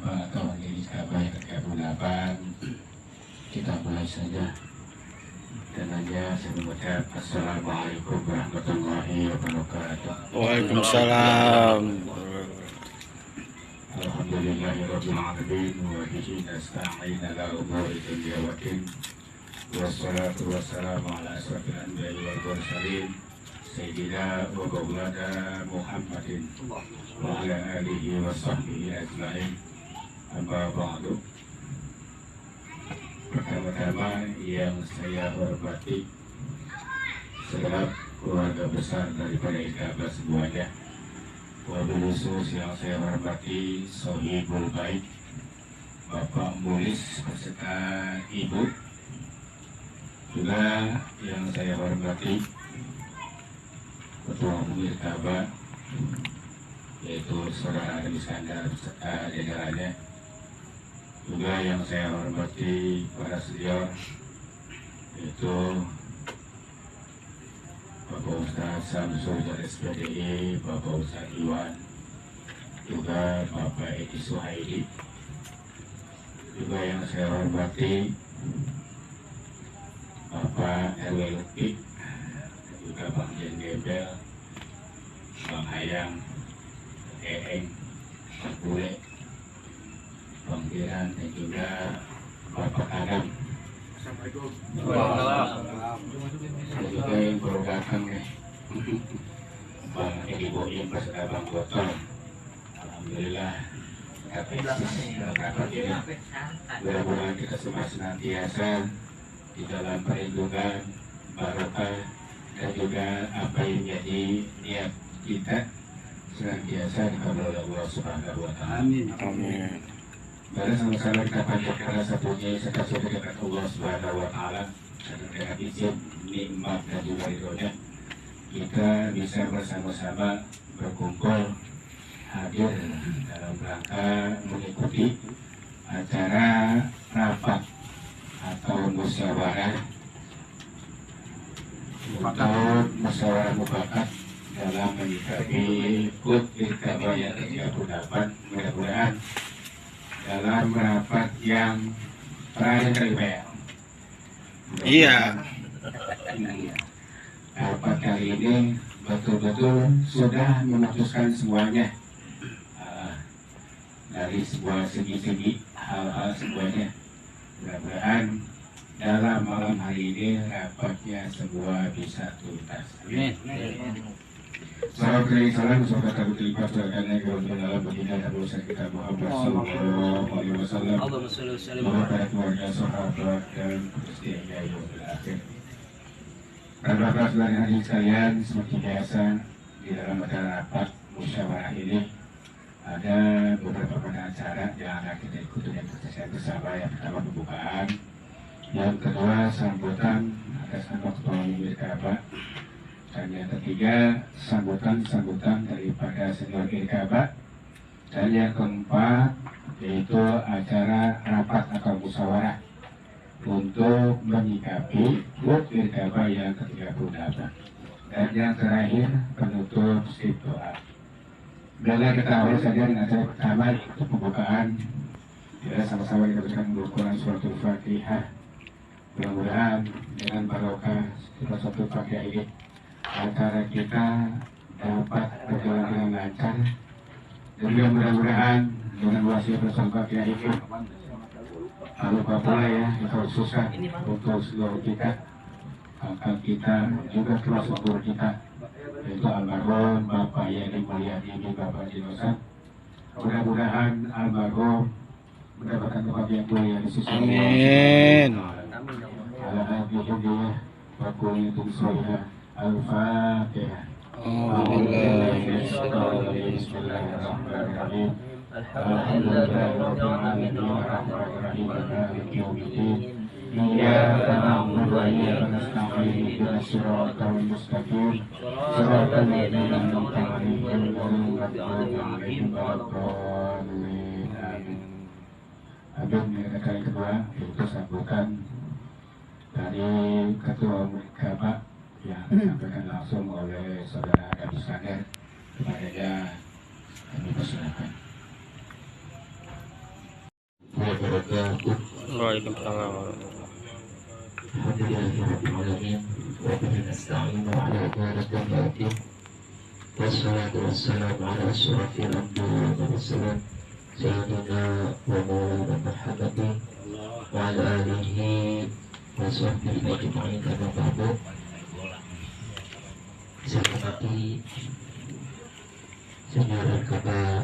Ka'bah atau mendirikan Ka'bah yang ke-38. Kita mulai saja. Dan aja saya mengucap Assalamualaikum warahmatullahi wabarakatuh. Waalaikumsalam. Alhamdulillahirabbil alamin wa bihi nasta'in ala umuri dunya wa din. Wassalatu wassalamu ala asrofil anbiya'i wal mursalin Sayyidina wa maulana Muhammadin wa ala alihi wa sahbihi ajma'in. Amma ba'du. Pertama-tama yang saya hormati segenap keluarga besar daripada Ka'bah semuanya. Wabil khusus yang saya hormati Sohibul Bait Bapak Mulis beserta Ibu. Juga yang saya hormati Ketua Umum Ka'bah yaitu Saudara Iskandar beserta jajarannya. Juga yang saya hormati para senior yaitu Bapak Ustaz Samsul dari SPDI, Bapak Ustaz Iwan, juga Bapak Edi Suhaidi. Juga yang saya hormati Bapak RW Lutfi, juga Bang Jen Gebel, Bang Hayang, Eeng, Bang Bule, Bang Diran, dan juga Bapak Adam. Assalamualaikum. Juga yang baru datang nih, Bang Edi Boim beserta Bang Gotong. Alhamdulillah rapat ini mudah-mudahan kita semua senantiasa di dalam perlindungan barokah dan juga apa yang menjadi niat kita senantiasa dikabul oleh Allah Subhanahu wa Ta'ala. Amin. Amin. Mari sama-sama kita panjatkan rasa puji serta syukur kepada Allah Subhanahu wa Ta'ala dan dengan izin nikmat dan juga ridhonya kita bisa bersama-sama berkumpul hadir dalam rangka mengikuti acara rapat atau musyawarah untuk musyawarah mufakat dalam menyikapi HUT Ka'bah yang ke-38. Mudah-mudahan dalam rapat yang terakhir kali ya. Iya. Rapat kali ini betul-betul sudah memutuskan semuanya dari sebuah segi-segi hal-hal semuanya. Mudah-mudahan dalam malam hari ini rapatnya semua bisa tuntas. Amin. Salam salam semoga takut lipat surganya kepada dalam baginda dan urusan kita Muhammad Sallallahu Alaihi Wasallam. Kepada keluarga sahabat dan kesetianya yang berakhir. Para saudara hadirin sekalian, seperti biasa di dalam acara rapat musyawarah ini ada beberapa acara yang akan kita ikuti dan kita bersama. Yang pertama pembukaan, yang kedua sambutan atas nama Ketua Umum Ka'bah, dan yang ketiga sambutan daripada senior Ka'bah, dan yang keempat yaitu acara rapat atau musyawarah untuk menyikapi HUT Ka'bah yang ke-38, dan yang terakhir penutup sip doa. Bila kita awal saja dengan acara pertama untuk pembukaan, ya sama-sama kita bacakan Al-Quran suratul Fatihah. Mudah-mudahan dengan barokah kita satu Fatihah ini acara kita dapat berjalan dengan lancar, dan juga mudah-mudahan dengan wasiat bersama Fatihah ini lupa pula ya kita khususkan untuk seluruh kita, kakak kita juga termasuk guru kita yaitu almarhum Bapak Yani Mulyadi Bapak Dinosa. Mudah-mudahan almarhum mendapatkan tempat yang mulia di sisi Allah. Amin. Alhamdulillah wa kuntum sholihin. Al-Fatihah. Bismillahirrahmanirrahim. Alhamdulillahirrahmanirrahim. Ar-Rahmanirrahim. Maliki yaumiddin. Iyyaka na'budu wa iyyaka nasta'in. Ihdinas siratal mustaqim. Siratal ladzina an'amta 'alaihim ghairil maghdubi 'alaihim waladdallin. Amin. Amin. Kali kedua yaitu sambutan dari Ketua Umum Ka'bah yang disampaikan langsung oleh Saudara Adam Iskandar. Kepadanya kami persilakan. wabarakatuh. Waalaikumsalam warahmatullahi Alhamdulillahirrahmanirrahim. Wa bihi nasta'inu ala ibadati wassalatu wassalamu ala asyrafil anbiya'i wal mursalin sayyidina wa maulana Muhammadin wa ala alihi wa sahbihi ajma'in. Amma ba'du. Saya hormati senior dan kakak,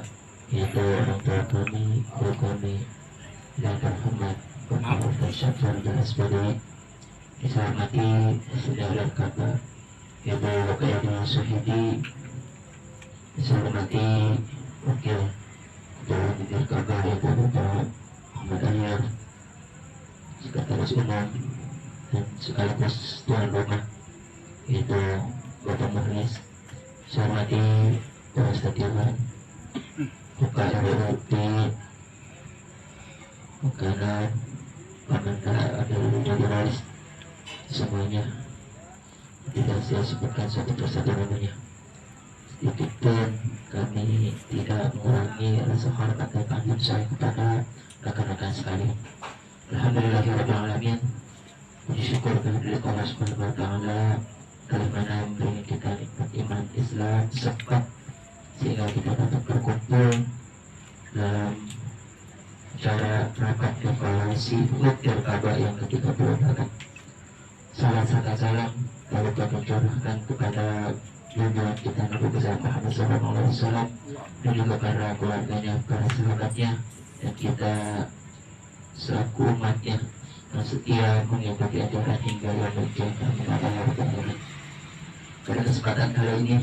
yaitu orang tua kami, guru kami yang terhormat Bapak Ustaz Syafar Jelas Badi. Saya hormati senior dan kakak, yaitu Bapak Edi Suhidi. Saya hormati wakil ketua Bidang Kakak, yaitu Bapak Ahmad Ahyar, Sekretaris Umum dan sekaligus tuan rumah, yaitu Bapak Muhlis. Saya hormati para stadion, buka RUP, makanan, pemanda, ada jurnalis, semuanya tidak saya sebutkan satu persatu namanya. Sedikit pun kami tidak mengurangi rasa hormat dan panggilan saya kepada rekan-rekan sekalian. Alhamdulillahirrahmanirrahim. Puji syukur kehadirat Allah Subhanahu wa Ta'ala, karena memberi kita nikmat iman Islam sempat sehingga kita dapat berkumpul dalam cara rapat evaluasi HUT Ka'bah yang ke-38. Salam serta salam lalu kami curahkan kepada junjungan kita Nabi besar Muhammad SAW dan juga para keluarganya, para sahabatnya, dan kita selaku umatnya yang setia mengikuti ajaran hingga yang berjaya. Pada kesempatan kali ini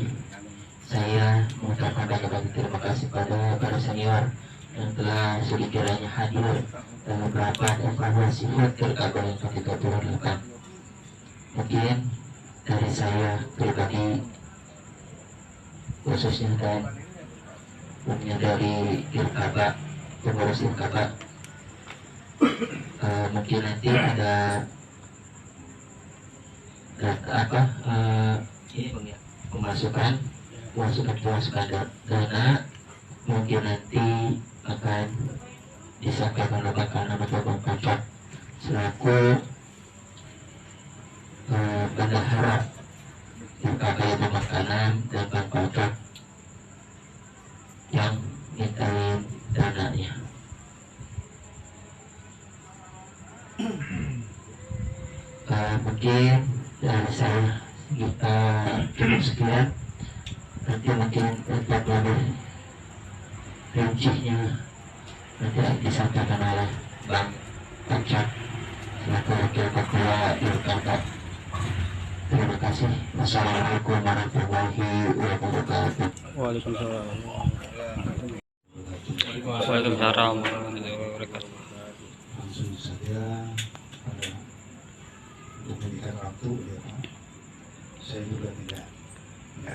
saya mengucapkan banyak terima kasih pada para senior yang telah sedikiranya hadir dalam rapat evaluasi HUT Ka'bah yang ke-38. Mungkin dari saya pribadi khususnya dan umumnya dari Ka'bah, pengurus Ka'bah, mungkin nanti ada ini bang ya, pemasukan dana mungkin nanti akan disampaikan oleh Bapak Bang Kocok selaku bendahara terkait makanan dan Bang Kocok yang mintain dananya. Mungkin dari saya kita cukup sekian. Nanti mungkin untuk lebih rincinya nanti disampaikan oleh Bang Kocok selaku wakil ketua Irkada. Terima kasih. Wassalamualaikum warahmatullahi wabarakatuh. Waalaikumsalam. Waalaikumsalam warahmatullahi wabarakatuh. Langsung saja pada untuk memberikan waktu ya Pak. Saya juga tidak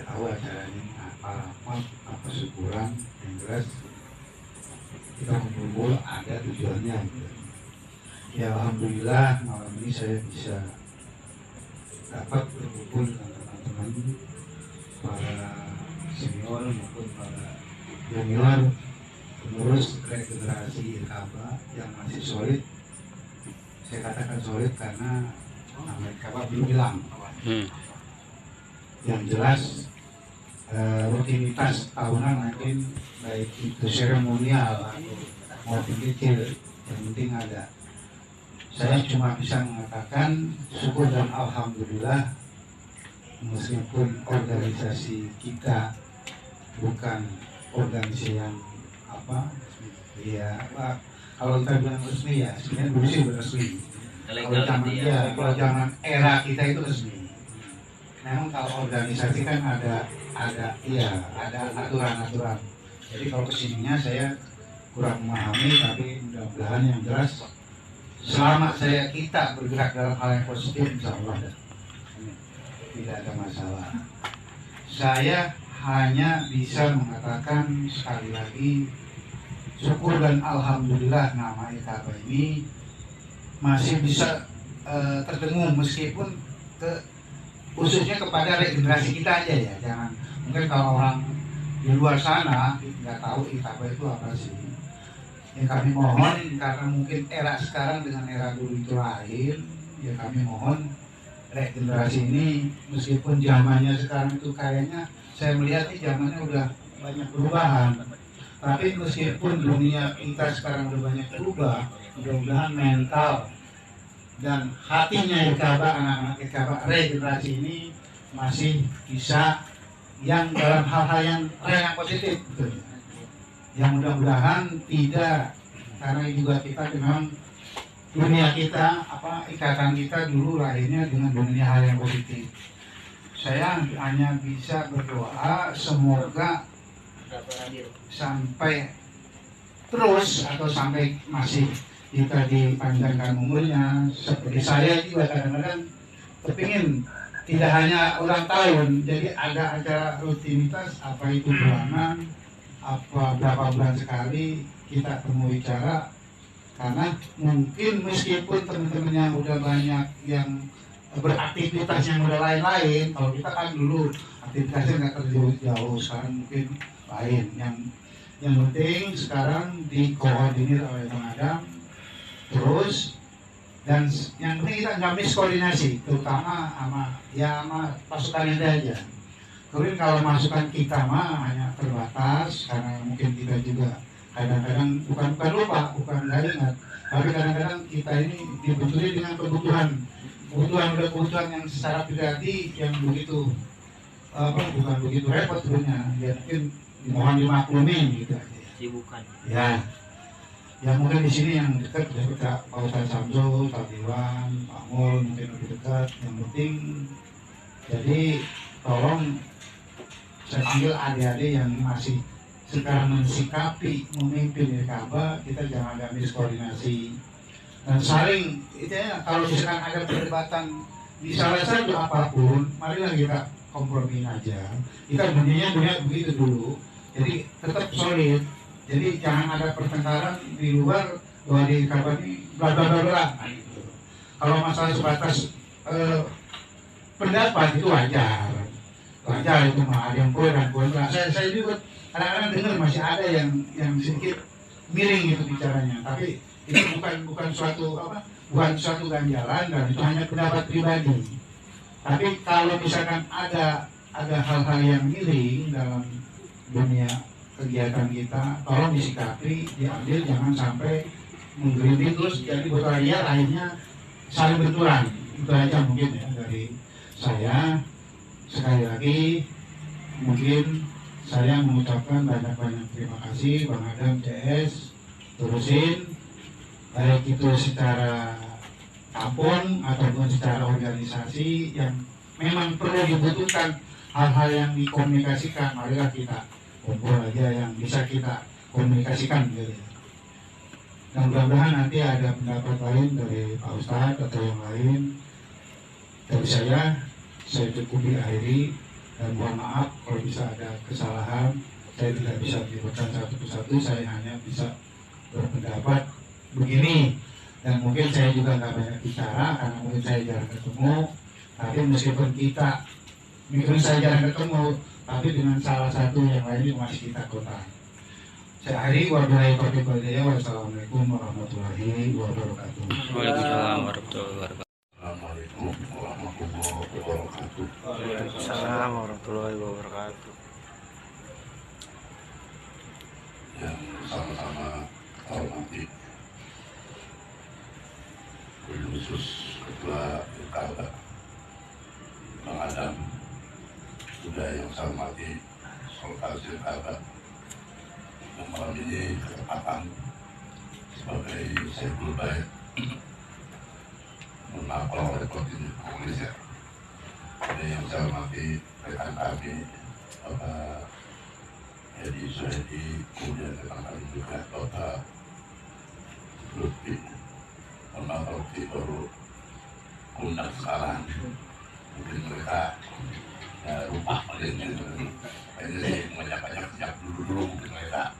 tahu acaranya apa syukuran, yang jelas kita kumpul ada tujuannya gitu. Ya alhamdulillah malam ini saya bisa dapat berkumpul dengan teman-teman para senior maupun para junior pengurus regenerasi Ka'bah yang masih solid. Saya katakan solid karena namanya Ka'bah belum hilang. Yang jelas rutinitas tahunan mungkin baik itu seremonial atau maupun kecil, yang penting ada. Saya cuma bisa mengatakan syukur dan alhamdulillah, meskipun organisasi kita bukan organisasi yang kalau kita bilang resmi ya sebenarnya dulu sih resmi. Kalau zaman era kita itu resmi. Memang kalau organisasi kan ada aturan-aturan. Jadi kalau kesininya saya kurang memahami, tapi mudah-mudahan yang jelas selama kita bergerak dalam hal yang positif, insya Allah tidak ada masalah. Saya hanya bisa mengatakan sekali lagi syukur dan alhamdulillah nama Ka'bah ini masih bisa terdengung meskipun khususnya kepada regenerasi kita aja ya. Jangan mungkin kalau orang di luar sana nggak tahu Ka'bah itu apa sih. Ya kami mohon, karena mungkin era sekarang dengan era dulu itu lain, ya kami mohon regenerasi ini, meskipun zamannya sekarang itu kayaknya saya melihat zamannya udah banyak perubahan, tapi meskipun dunia kita sekarang udah banyak berubah, mudah-mudahan mental dan hatinya Ikaba, anak-anak Ikaba regenerasi ini masih bisa yang dalam hal-hal yang positif, gitu. Yang mudah-mudahan tidak, karena juga kita memang dunia kita ikatan kita dulu lahirnya dengan dunia hal yang positif. Saya hanya bisa berdoa semoga sampai terus atau sampai masih kita dipanjangkan umurnya, seperti saya juga kadang-kadang kepingin tidak hanya ulang tahun, jadi ada acara rutinitas, apa itu bulanan, apa berapa bulan sekali kita temui cara, karena mungkin meskipun teman-teman yang udah banyak yang beraktivitas yang udah lain-lain, kalau kita kan dulu aktivitasnya nggak terlalu jauh, sekarang mungkin lain. Yang penting sekarang dikoordinir oleh Bang Adam terus, dan yang penting kita nggak miskoordinasi, terutama sama pasukan Anda aja. Kemudian kalau masukan kita mah hanya terbatas, karena mungkin kita juga kadang-kadang bukan lupa, bukan nggak ingat, tapi kadang-kadang kita ini dibetuli dengan kebutuhan yang secara pribadi yang begitu bukan begitu repot sebenarnya, ya mungkin mohon dimaklumi gitu aja. Sibukan. Ya, yang mungkin di sini yang dekat Pak Ustadz Samsul, Pak Iwan, Pak Mul mungkin lebih dekat. Yang penting, jadi tolong saya panggil adik-adik yang masih sekarang mensikapi memimpin Ikaba, kita jangan ada miskoordinasi dan saling itu ya, kalau misalkan ada perdebatan di salah satu apapun, marilah kita kompromi aja. Kita dunia begitu dulu, jadi tetap solid. Jadi jangan ada pertengkaran di luar bahwa di Ikaba ini bla bla bla bla. Kalau masalah sebatas pendapat itu wajar itu mah, ada yang pro dan kontra. Saya juga kadang-kadang dengar masih ada yang sedikit miring gitu bicaranya, tapi itu bukan suatu ganjalan, dan itu hanya pendapat pribadi. Tapi kalau misalkan ada hal-hal yang miring dalam dunia kegiatan kita, tolong disikapi, diambil, jangan sampai menggelinding terus jadi botol liar, akhirnya saling benturan. Itu aja mungkin ya dari saya. Sekali lagi mungkin saya mengucapkan banyak-banyak terima kasih Bang Adam CS, terusin baik itu secara kampung ataupun secara organisasi yang memang perlu dibutuhkan hal-hal yang dikomunikasikan, marilah kita kumpul aja yang bisa kita komunikasikan gitu. Dan mudah-mudahan nanti ada pendapat lain dari Pak Ustadz atau yang lain. Dari saya cukup diakhiri, dan mohon maaf kalau bisa ada kesalahan. Saya tidak bisa menyebutkan satu persatu, saya hanya bisa berpendapat begini, dan mungkin saya juga nggak banyak bicara karena mungkin saya jarang ketemu. Tapi meskipun saya jarang ketemu, tapi dengan salah satu yang lain masih kita kontak. Saya akhiri, wabillahi taufiq wal hidayah. Wassalamualaikum warahmatullahi wabarakatuh. Waalaikumsalam warahmatullahi wabarakatuh. Assalamualaikum warahmatullahi wabarakatuh. Waalaikumsalam warahmatullahi wabarakatuh. Yang sama-sama hormati khusus Ketua Ikaba Bang Adam, juga yang saya hormati Sultan Ikaba yang malam ini ketepatan sebagai Syekhul Bait menapal rekod Indonesia. Dan yang saya hormati rekan kami Bapak Edi Suhedi, kemudian rekan kami juga Bapak Lutfi. Memang Lutfi baru undang sekarang, mungkin mereka lupa ini banyak sejak dulu mungkin mereka.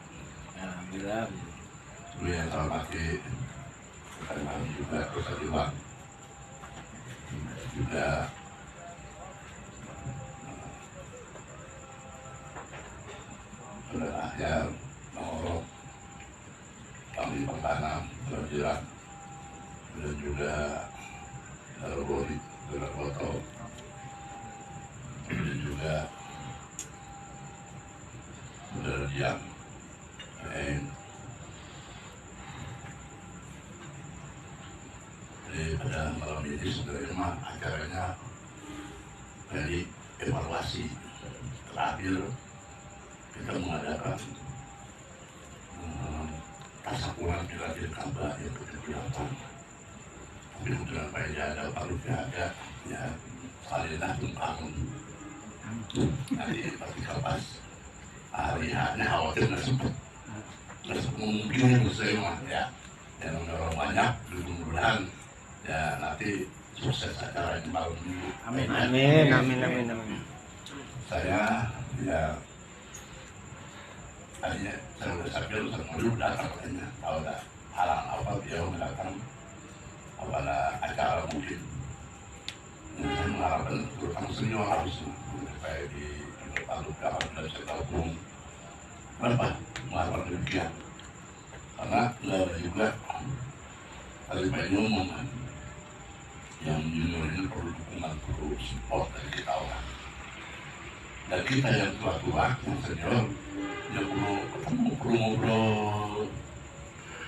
Alhamdulillah. Dulu yang saya hormati rekan kami juga Ustadz Iwan, juga Saudara Ahyar, Bang Orok, Bang dari Pangkanam, Jiran, dan juga Darogori, Dargoto, dan juga Dardiam, dan pada malam ini sebenarnya acaranya dari evaluasi terakhir kita mengadakan tasakuran Piladir Ka'bah yang ke-78. Tapi kemudian Pak Eja ada, Pak Lufi ada, ya Salinah Tungkangun. Nanti pasti kapas hari hanya khawatir nggak sempat mungkin saya mah ya yang orang banyak mudah-mudahan ya nanti sukses acara ini malam minggu. Amin, amin, amin, amin, amin. Saya ya tadinya saya udah sambil sebelum datang katanya kalau ada halang apa dia datang apa ada acara mungkin saya mengharapkan terutama senior harus supaya di Palu Dalam dan saya tahu kenapa mengharapkan demikian karena nggak ada juga tadi Pak Ini ngomong kan yang junior ini perlu dukungan, perlu support dari kita orang dan kita yang tua-tua, yang senior yang perlu ketemu, perlu ngobrol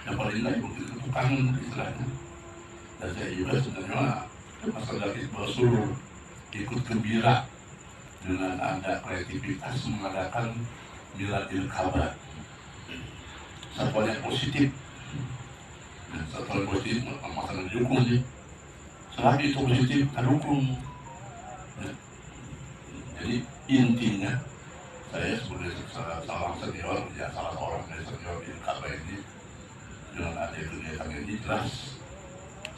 yang paling lain begitu kangen istilahnya dan saya juga sebenarnya masalah dari Basur ikut gembira dengan ada kreativitas mengadakan Miladil Ka'bah satu yang positif dan satu yang positif masalah didukung sih selagi itu positif kita dukung ya. Jadi intinya saya sebagai seorang senior ya salah seorang dari senior di Ka'bah ini dengan ada kegiatan ini jelas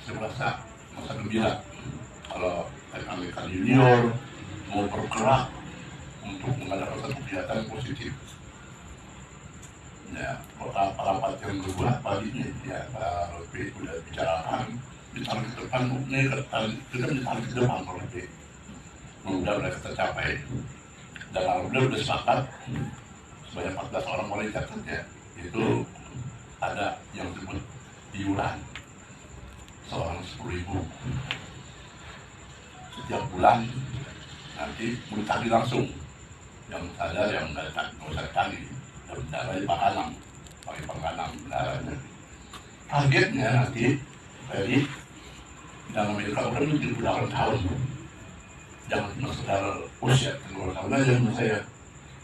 saya merasa masa gembira kalau rekan-rekan junior mau bergerak untuk mengadakan satu kegiatan positif ya rapat yang kedua paginya ya Pak Lutfi sudah bicarakan ditarik ke depan ini kita ditarik ke depan Pak Lutfi mudah-mudahan tercapai dan alhamdulillah sudah sepakat sebanyak 14 orang mulai catat ya itu ada yang disebut iuran seorang 10.000 setiap bulan nanti ditagih langsung yang sadar yang tidak usah tagih dan darahnya Pangkanam pakai Pangkanam darahnya targetnya nanti dari dalam Amerika udah 78 tahun jangan cuma sekedar usia keluar tahun aja menurut saya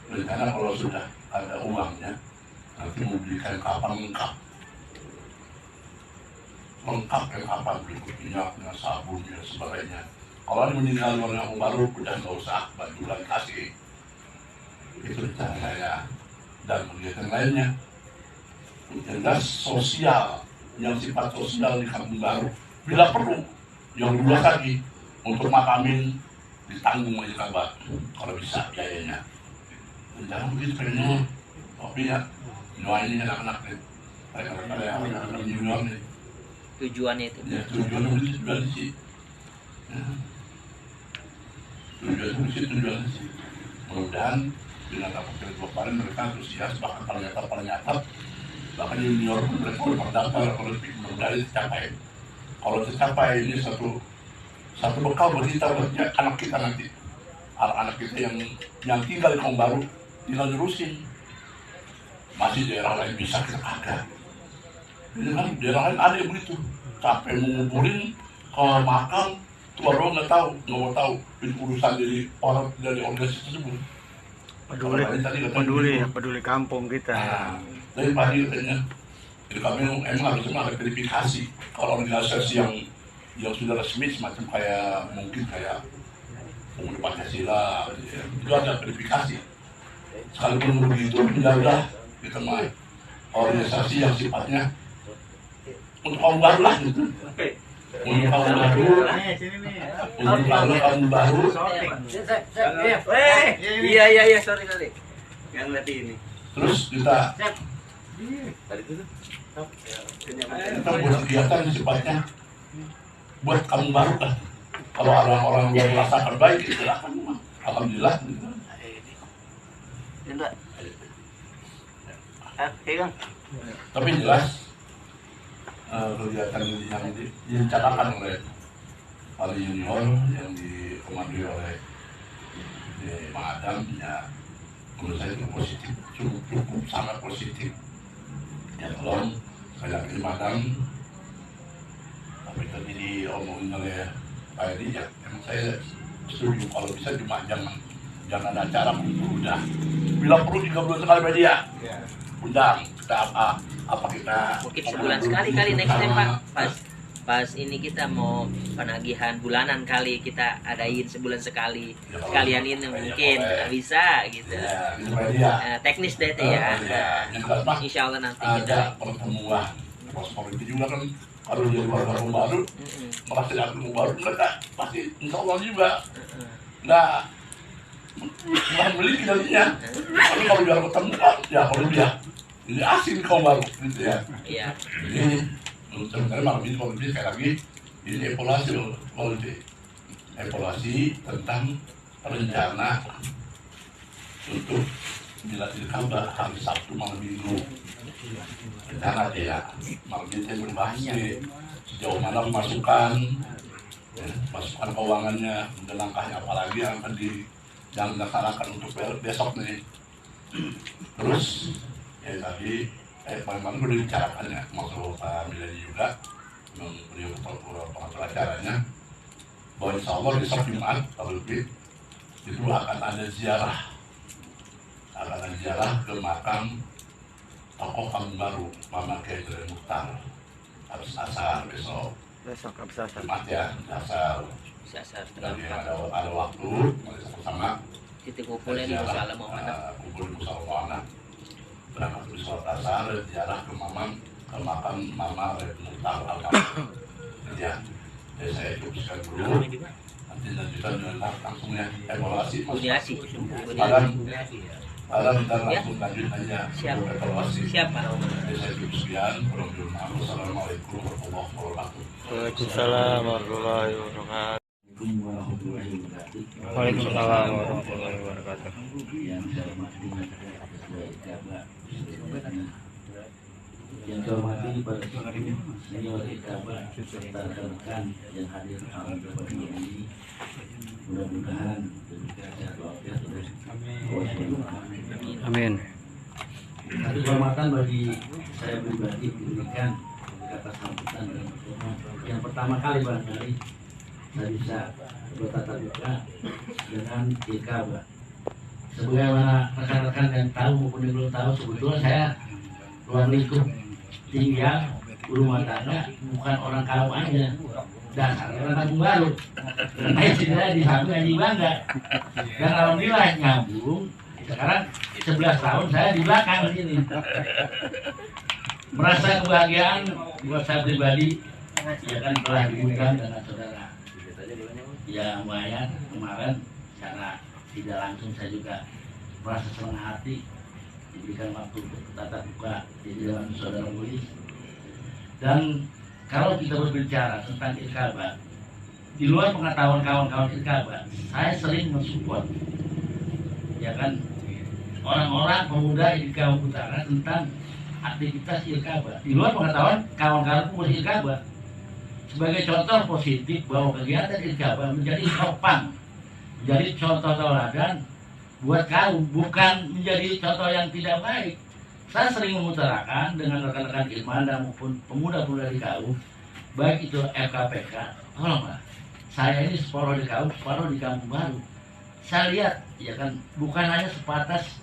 rencana kalau sudah ada uangnya nanti mau belikan kapal lengkap yang kapal berikut minyaknya, sabunnya, sebagainya kalau ada meninggal orang yang baru udah nggak usah bantuan kasih itu rencana saya dan kegiatan lainnya jelas sosial yang sifat sosial di Kampung Baru bila perlu yang luas lagi untuk makamin ditanggung aja Ka'bah kalau bisa biayanya dan jangan begitu pengennya tapi ya doain ini anak-anak nih mereka yang anak-anak junior nih Tujuannya itu ya tujuannya begitu tujuan sih tujuan sih mudah-mudahan dengan dapat kedua kemarin mereka antusias bahkan pada nyata bahkan junior mereka udah terdaftar kalau mudah-mudahan tercapai kalau tercapai ini satu bekal buat kita buat anak kita nanti anak-anak kita yang tinggal di Kampung Baru tinggal nerusin masih daerah lain bisa kita kagak ini kan daerah lain ada yang begitu capek mengumpulin ke makam tua doang nggak mau tahu itu urusan dari organisasi tersebut peduli kampung kita dari pagi katanya jadi kami emang harusnya ada verifikasi kalau organisasi yang sudah resmi semacam kayak mungkin kayak Pemuda Pancasila ya. Itu ada verifikasi sekalipun begitu ya udah kita mah organisasi yang sifatnya untuk kaum baru lah gitu untuk kaum baru iya sorry yang lihat ini terus kita buat kegiatan yang sifatnya buat kaum baru kan kalau orang-orang yang merasakan baik silakan alhamdulillah gitu. Tapi jelas kegiatan yang direncanakan oleh Wali Junior yang dikomandoi oleh Mang Adam, ya menurut saya itu positif, cukup sangat positif. Ya tolong sekali lagi Mang Adam, tapi tadi diomongin oleh Pak Edi, ya emang saya setuju kalau bisa cuma jangan ada acara udah. Bila perlu 3 bulan sekali media, undang kita apa kita mungkin sebulan sekali kali next time Pak, pas ini kita mau penagihan bulanan kali kita adain sebulan sekali sekalian ini mungkin bisa gitu ya, teknis deh teh ya. Insya Allah nanti kita ada pertemuan sponsor itu juga kan kalau dia keluarga baru merasa ada ketemu baru mereka pasti insya Allah juga nggak beli kinerjanya tapi kalau biar ketemu kan ya kalau dia ini asing kau baru gitu ya. Iya. Jadi sebenarnya malam ini kalau sekali lagi ini evaluasi tentang rencana untuk bila dirkaba hari Sabtu malam Minggu. Rencana ya malam ini saya berbahas sejauh mana masukan keuangannya dan langkahnya apalagi yang akan dilaksanakan untuk besok nih. Terus ya tadi paling udah dibicarakan ya maksud Pak Miladi juga beliau pengatur acaranya bahwa insya Allah besok Jumat kalau lebih itu akan ada ziarah ke makam tokoh kampung baru Mama Kiai Jalil Mukhtar habis asar besok Jumat ya asar jadi ada waktu sama titik kumpulnya di Musala Muhammad kumpul di Musala Muhammad berangkat ke sholat asar, ziarah ke makam Mama Mukhtar ya. Jadi saya cukupkan dulu. Nanti lanjutan langsung ya evaluasi. Ada kita langsung lanjut aja. Evaluasi. Siapa? Jadi saya cukupkan. Assalamualaikum warahmatullahi wabarakatuh. Waalaikumsalam warahmatullahi wabarakatuh. Waalaikumsalam warahmatullahi wabarakatuh. Yang saya hormati pada senior Ikaba serta rekan-rekan yang hadir dalam pertemuan ini, mudah-mudahan diberikan sehat walafiat oleh Amin. Satu kehormatan bagi saya pribadi diberikan kata sambutan dan pertemuan yang pertama kali barangkali saya bisa bertatap muka dengan Ikaba. Sebagaimana rekan-rekan yang tahu maupun yang belum tahu, sebetulnya saya ruang lingkup tinggal rumah tangga bukan orang kaum aja, dasarnya orang kampung baru. Karena istilah di samping Haji Bangga dan alhamdulillah nyambung. Sekarang 11 tahun saya di belakang sini, merasa kebahagiaan buat saya pribadi. Ya kan telah diundang dengan saudara ya lumayan kemarin karena tidak langsung saya juga merasa senang hati diberikan waktu untuk tatap muka di dalam saudara Mulis. Dan kalau kita berbicara tentang Ikaba, di luar pengetahuan kawan-kawan Ikaba, saya sering mensupport ya kan orang-orang pemuda Ikaba Utara tentang aktivitas Ikaba. Di luar pengetahuan kawan-kawan pemuda Ikaba, sebagai contoh positif bahwa kegiatan Ikaba menjadi topang, menjadi contoh teladan buat kaum, bukan menjadi contoh yang tidak baik. Saya sering mengutarakan dengan rekan-rekan Ilmanda maupun pemuda-pemuda di kaum, baik itu FKPK, tolonglah, saya ini separuh di kaum, separuh di kampung baru. Saya lihat, ya kan, bukan hanya sebatas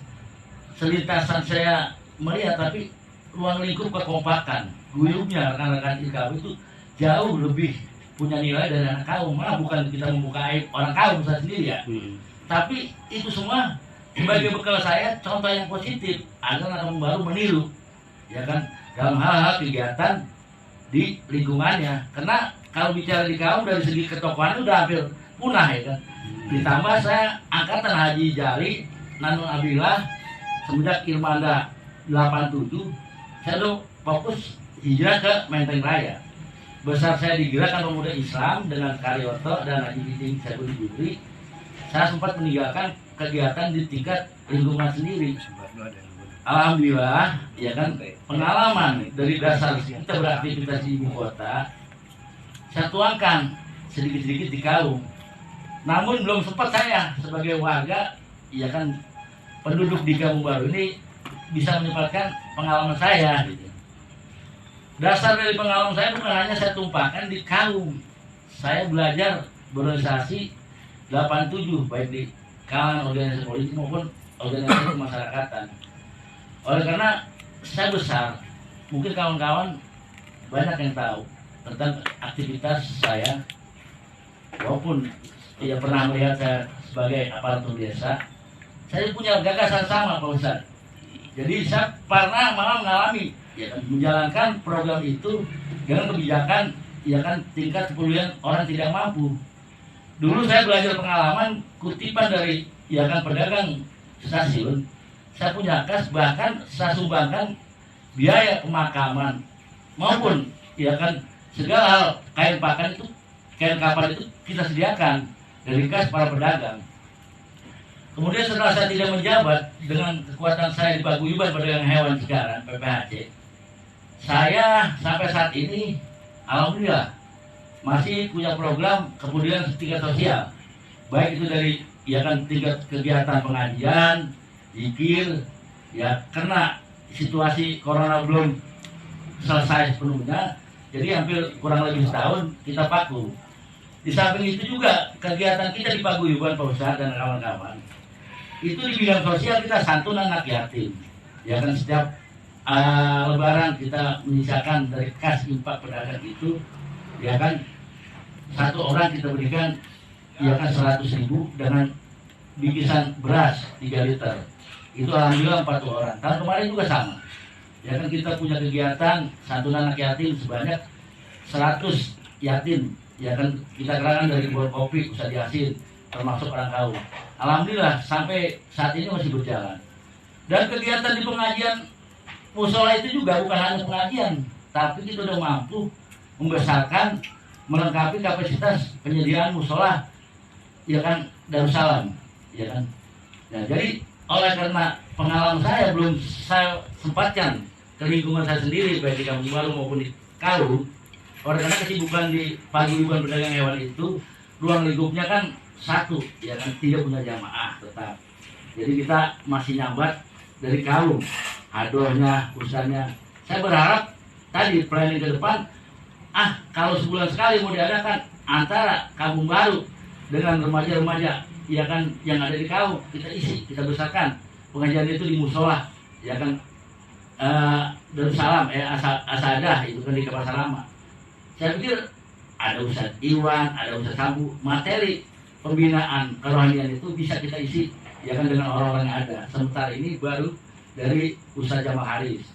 selintasan saya melihat, tapi ruang lingkup kekompakan, guyupnya rekan-rekan di kaum itu jauh lebih punya nilai dari anak kaum. Malah bukan kita membuka aib orang kaum saya sendiri ya. Tapi itu semua sebagai bekal saya contoh yang positif agar anak baru meniru ya kan dalam hal-hal kegiatan di lingkungannya. Karena kalau bicara di kaum dari segi ketokohan udah hampir punah ya kan. Ditambah saya angkatan Haji Jali Nanun Abillah semenjak Ilmanda 87 saya tuh fokus hijrah ke Menteng Raya. Besar saya di Gerakan Pemuda Islam dengan Karyoto dan Haji Biding Saiful Jubri. Saya sempat meninggalkan kegiatan di tingkat lingkungan sendiri. alhamdulillah ya kan pengalaman dari dasar kita beraktivitas di ibu kota saya tuangkan sedikit-sedikit di Kaum. Namun belum sempat saya sebagai warga ya kan penduduk di Kampung Baru ini bisa menyebarkan pengalaman saya gitu. Dasar dari pengalaman saya bukan hanya saya tumpahkan di Kaum. Saya belajar berorganisasi 87 baik di kalangan organisasi politik maupun organisasi kemasyarakatan. Oleh karena saya besar, mungkin kawan-kawan banyak yang tahu tentang aktivitas saya, walaupun ya pernah melihat saya sebagai aparatur desa, saya punya gagasan sama Pak Ustadz. Jadi saya pernah malah mengalami ya kan, menjalankan program itu dengan kebijakan ya kan tingkat kepedulian orang tidak mampu. Dulu saya belajar pengalaman kutipan dari ya kan pedagang stasiun. Saya punya kas, bahkan saya sumbangkan biaya pemakaman maupun ya kan segala hal kain pakan itu, kain kapal itu kita sediakan dari kas para pedagang. Kemudian setelah saya tidak menjabat dengan kekuatan saya di Paguyuban Pedagang Hewan sekarang PPHC, saya sampai saat ini alhamdulillah masih punya program kepedulian tingkat sosial, baik itu dari ya kan tingkat kegiatan pengajian, zikir, ya karena situasi corona belum selesai sepenuhnya, jadi hampir kurang lebih setahun kita paku. Di samping itu juga kegiatan kita di Paguyuban Pak Ustadz dan kawan-kawan, itu di bidang sosial kita santunan anak yatim, ya kan setiap Lebaran kita menyisakan dari kas infak pedagang itu, ya kan satu orang kita berikan ya kan 100.000 dengan bikisan beras 3 liter. Itu alhamdulillah 4 orang. Tahun kemarin juga sama. Ya kan kita punya kegiatan santunan anak yatim sebanyak 100 yatim. Ya kan kita kerahkan dari kebun kopi, Ustadz Yasin, termasuk orang Kaum. Alhamdulillah sampai saat ini masih berjalan. Dan kegiatan di pengajian musola itu juga bukan hanya pengajian, tapi kita udah mampu membesarkan, melengkapi kapasitas penyediaan musola, ya kan Darussalam, ya kan. Nah, jadi oleh karena pengalaman saya belum saya sempatkan ke lingkungan saya sendiri baik di Kampung Baru maupun di Kaum, oleh karena kesibukan di Paguyuban Pedagang Hewan itu ruang lingkupnya kan satu, ya kan tidak punya jamaah tetap. Jadi kita masih nyambat dari Kaum, hadohnya, usahanya. Saya berharap tadi planning ke depan, kalau sebulan sekali mau diadakan antara Kampung Baru dengan remaja-remaja ya kan yang ada di Kaum, kita isi, kita besarkan pengajian itu di musola, ya kan Darussalam, Asadah itu kan di Pasar Lama. Saya pikir ada Ustadz Iwan, ada Ustadz Sambu, materi pembinaan kerohanian itu bisa kita isi ya kan dengan orang-orang yang ada. Sementara ini baru dari Ustadz Jamal Haris.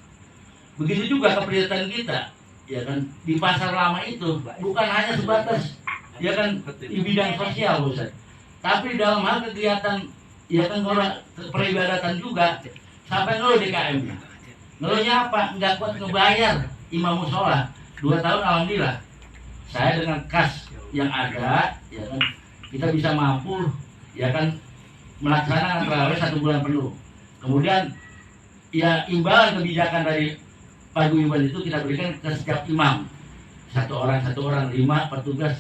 Begitu juga keprihatinan kita ya kan di Pasar Lama itu bukan hanya sebatas ya kan di bidang sosial Ustadz, tapi dalam hal kegiatan ya kan peribadatan juga sampai ngeluh DKM. Ngeluhnya apa? Nggak kuat ngebayar imam musola 2 tahun. Alhamdulillah saya dengan kas yang ada ya kan kita bisa mampu ya kan melaksanakan terawih 1 bulan penuh. Kemudian ya imbalan kebijakan dari Paguyuban itu kita berikan ke setiap imam, 1 orang 5 petugas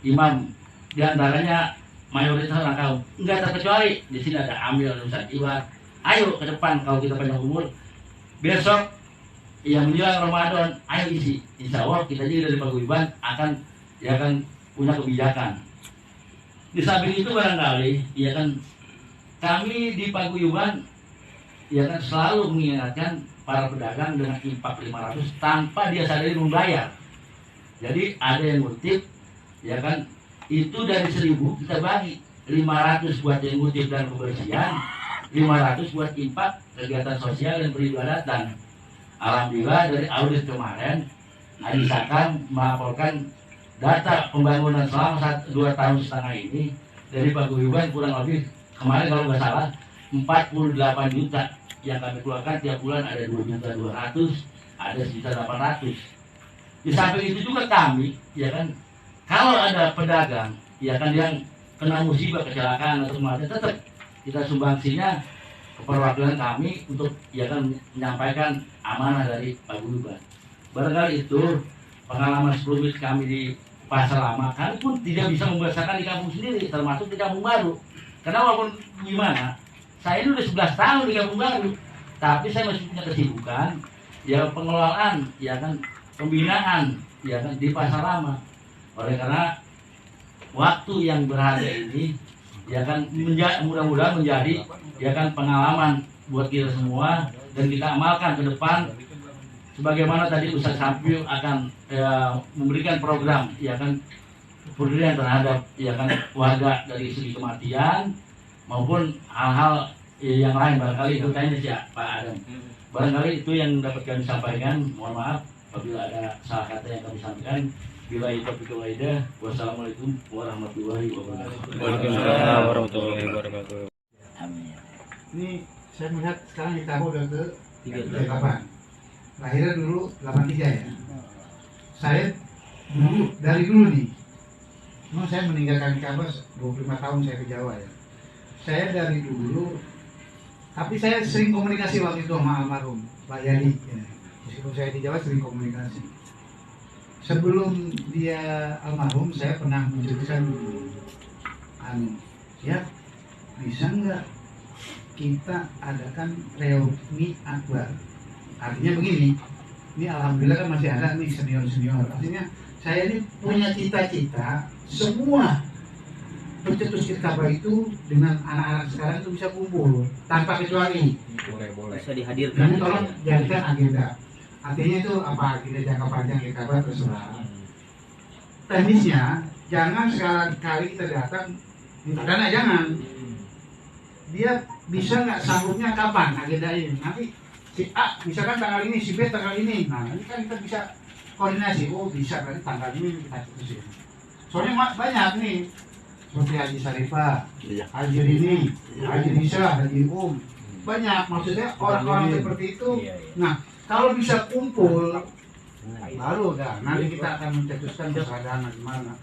imam, diantaranya mayoritas orang Kaum. Enggak terkecuali di sini ada Amil, Ustadz Iwan. Ayo ke depan kalau kita panjang umur, besok yang menjelang Ramadan, ayo isi. Insya Allah kita juga dari Paguyuban akan ya kan punya kebijakan. Di samping itu barangkali ya kan kami di Paguyuban ya kan selalu mengingatkan para pedagang dengan infak 500 tanpa dia sadari membayar. Jadi ada yang ngutip ya kan itu dari 1.000 kita bagi 500 buat yang ngutip dan kebersihan, 500 buat infak kegiatan sosial dan peribadatan. Alhamdulillah dari audit kemarin Haji Sakam melaporkan data pembangunan selama 2,5 tahun ini dari Paguyuban kurang lebih kemarin kalau nggak salah 48 juta yang kami keluarkan tiap bulan, ada 2.200.000, ada 1.800.000. Di samping itu juga kami ya kan kalau ada pedagang ya kan yang kena musibah kecelakaan atau kematian, tetap kita sumbangsinya keperwakilan kami untuk ya kan menyampaikan amanah dari Pak Guyuban. Barangkali itu pengalaman sebelumnya kami di Pasar Lama, kami pun tidak bisa membiasakan di kampung sendiri, termasuk di kampung baru. Karena walaupun gimana, saya ini udah 11 tahun di kampung baru, tapi saya masih punya kesibukan, ya pengelolaan, ya kan pembinaan, ya kan di Pasar Lama. Oleh karena waktu yang berharga ini, ya kan mudah-mudahan menjadi ya kan pengalaman buat kita semua dan kita amalkan ke depan. Sebagaimana tadi Ustaz Safiu akan memberikan program, ya kan pedulian terhadap ya kan warga dari segi kematian maupun hal-hal yang lain. Barangkali itu tanya sih Pak Adam. Barangkali itu yang dapat kami sampaikan. Mohon maaf apabila ada salah kata yang kami sampaikan. Bila itu waidah. Wassalamualaikum warahmatullahi wabarakatuh. Waalaikumsalam warahmatullahi wabarakatuh. Amin. Ini saya melihat sekarang kita udah ke 38. lahirnya dulu 83 ya. Saya dari dulu nih, memang saya meninggalkan Kabah 25 tahun saya ke Jawa ya. Saya dari dulu, tapi saya sering komunikasi waktu itu sama almarhum Pak Yadi ya. Meskipun saya di Jawa sering komunikasi. Sebelum dia almarhum, saya pernah menceritakan ya bisa nggak kita adakan reuni akbar. Artinya begini, ini alhamdulillah kan masih ada nih senior-senior. Artinya saya ini punya cita-cita semua pencetus Kabah itu dengan anak-anak sekarang itu bisa kumpul tanpa kecuali. Boleh. Bisa dihadirkan. Ini tolong jadikan agenda. Artinya itu apa agenda jangka panjang Kabah terserah. Teknisnya jangan sekali-kali kita datang minta dana, jangan. Dia bisa nggak sanggupnya kapan agenda ini? Nanti si A misalkan tanggal ini, si B tanggal ini. Nah, ini kan kita bisa koordinasi. Oh, bisa berarti tanggal ini kita putusin. Soalnya banyak nih. Seperti Haji Sarifah, Haji Rini, Haji Nisa, Haji banyak. Maksudnya orang-orang seperti itu. Nah, kalau bisa kumpul baru nanti kita akan mencetuskan persaudaraan gimana.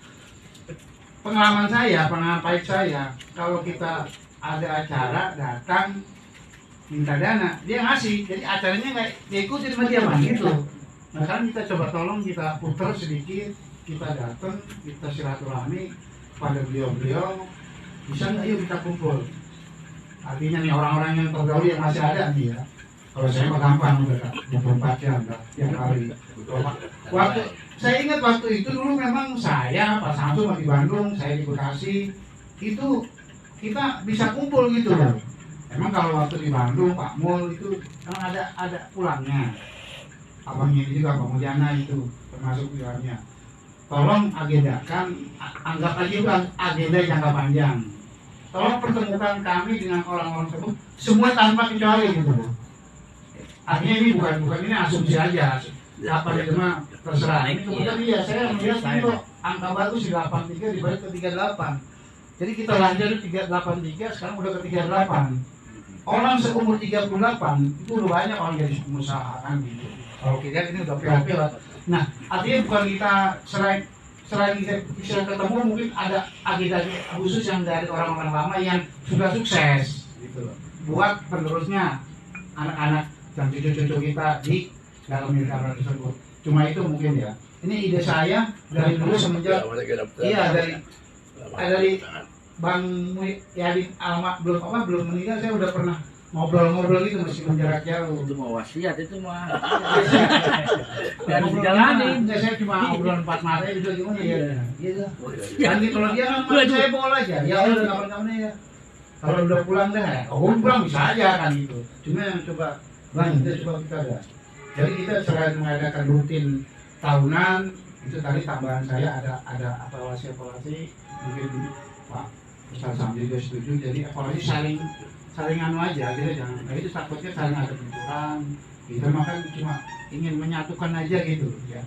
Pengalaman pahit saya, kalau kita ada acara datang minta dana, dia ngasih, jadi acaranya nggak diikutin sama dia gitu. Nah kan kita coba tolong kita putar sedikit, kita datang, kita silaturahmi pada beliau-beliau, bisa nggak yuk kita kumpul. Artinya nih orang-orang yang terdahulu yang masih ada nih ya. Kalau saya mah gampang udah 24 jam tiap hari. Saya ingat waktu itu dulu memang saya, Pak Samsul di Bandung, saya di Bekasi, itu kita bisa kumpul gitu loh. Emang kalau waktu di Bandung, Pak Mul itu kan ada pulangnya. Abangnya ini juga, Bang Mujana itu termasuk di dalamnya. Tolong agendakan, anggap aja itu agenda jangka panjang. Tolong pertemukan kami dengan orang-orang tersebut, semua tanpa kecuali gitu. Artinya ini bukan ini asumsi aja. Apa itu mah terserah. Ini kemudian iya, saya melihat itu angka bagus di 83 dibalik ke 38. Jadi kita lahir di 383, sekarang udah ke 38. Orang seumur 38 itu udah banyak orang jadi pengusaha kan gitu. Kalau kita lihat ini udah PHP lah. Nah, artinya bukan kita selain kita bisa ketemu, mungkin ada agenda khusus yang dari orang-orang lama yang sudah sukses gitu loh. Buat penerusnya anak-anak dan cucu-cucu kita di dalam negara tersebut. Cuma itu mungkin ya. Ini ide saya dari dulu semenjak dari Bang Yadi belum meninggal, saya udah pernah ngobrol-ngobrol gitu meskipun jarak jauh. Itu mau wasiat itu mah. Dan dijalanin. Saya cuma obrolan 4 mata itu gimana ya. Gitu. Dan kalau dia kan saya bawa aja. Ya udah kapan-kapan ya. Kalau udah pulang dah, pulang bisa aja kan gitu. Cuma yang coba Bang, kita coba kita ada. Jadi kita selain mengadakan rutin tahunan, itu tadi tambahan saya ada evaluasi mungkin Pak Ustaz Sambil juga setuju. Jadi evaluasi saling anu aja gitu, jangan itu takutnya saling ada benturan. Kita makan cuma ingin menyatukan aja gitu ya.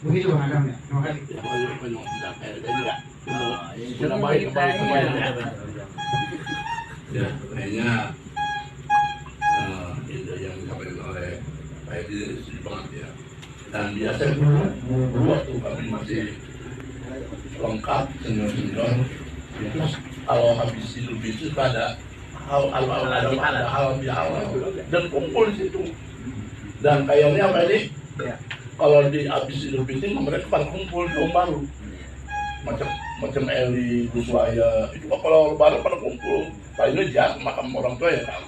Begitu Bang Adam ya. Terima kasih. Ya, kayaknya yang disampaikan oleh Pak Edi sedih banget ya. Dan biasa dulu waktu kami masih lengkap senior-senior itu kalau habis Idul Fitri ada ada hal bihalal dan kumpul di situ. Dan kayaknya apa ini? Kalau di habis Idul Fitri mereka pada kumpul tahun baru. Macam Eli, Buswaya itu kalau lebaran pada kumpul. Paling jarang makam orang tua ya kan.